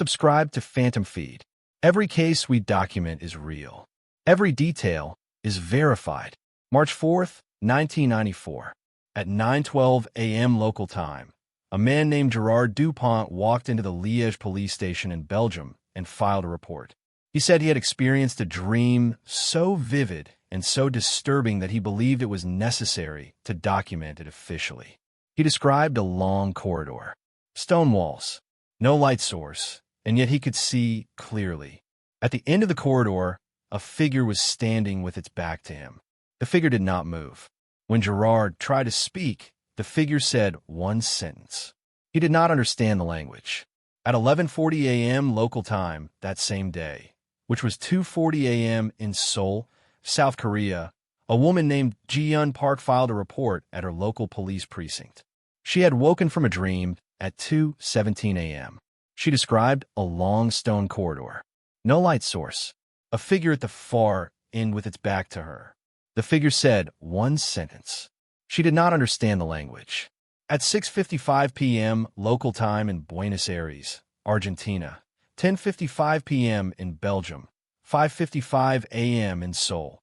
Subscribe to Phantom Feed. Every case we document is real. Every detail is verified. March 4th, 1994. At 9:12 a.m. local time, a man named Gerard Dupont walked into the Liège police station in Belgium and filed a report. He said he had experienced a dream so vivid and so disturbing that he believed it was necessary to document it officially. He described a long corridor, stone walls, no light source, and yet he could see clearly. At the end of the corridor, a figure was standing with its back to him. The figure did not move. When Gerard tried to speak, the figure said one sentence. He did not understand the language. At 11:40 a.m. local time that same day, which was 2:40 a.m. in Seoul, South Korea, a woman named Ji-Yeon Park filed a report at her local police precinct. She had woken from a dream at 2:17 a.m. She described a long stone corridor, no light source, a figure at the far end with its back to her. The figure said one sentence. She did not understand the language. At 6:55 p.m. local time in Buenos Aires, Argentina, 10:55 p.m. in Belgium, 5:55 a.m. in Seoul,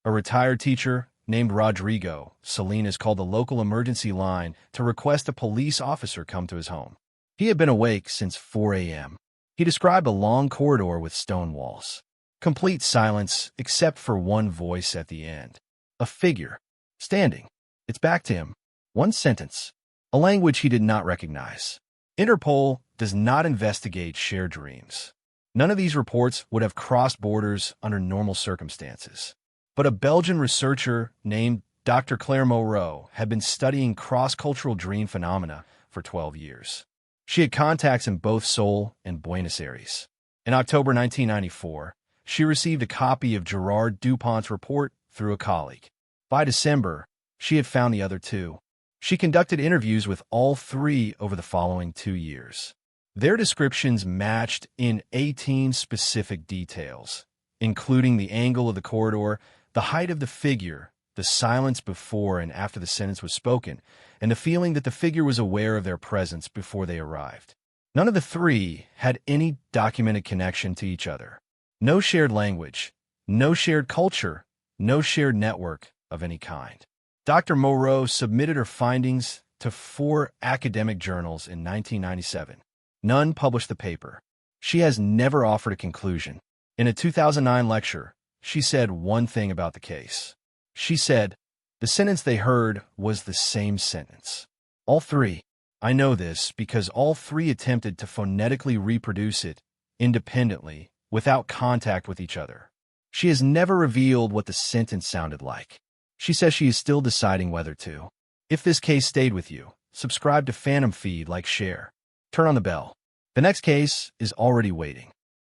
a retired teacher named Rodrigo Salinas called the local emergency line to request a police officer come to his home. He had been awake since 4 a.m. He described a long corridor with stone walls. Complete silence except for one voice at the end. A figure, standing, its back to him. One sentence, a language he did not recognize. Interpol does not investigate shared dreams. None of these reports would have crossed borders under normal circumstances. But a Belgian researcher named Dr. Claire Moreau had been studying cross-cultural dream phenomena for 12 years. She had contacts in both Seoul and Buenos Aires. In October 1994, she received a copy of Gerard Dupont's report through a colleague. By December, she had found the other two. She conducted interviews with all three over the following 2 years. Their descriptions matched in 18 specific details, including the angle of the corridor, the height of the figure, the silence before and after the sentence was spoken, and the feeling that the figure was aware of their presence before they arrived. None of the three had any documented connection to each other. No shared language, no shared culture, no shared network of any kind. Dr. Moreau submitted her findings to 4 academic journals in 1997. None published the paper. She has never offered a conclusion. In a 2009 lecture, she said one thing about the case. She said, the sentence they heard was the same sentence. All three. I know this because all three attempted to phonetically reproduce it independently without contact with each other. She has never revealed what the sentence sounded like. She says she is still deciding whether to. If this case stayed with you, subscribe to Phantom Feed, like, share. Turn on the bell. The next case is already waiting.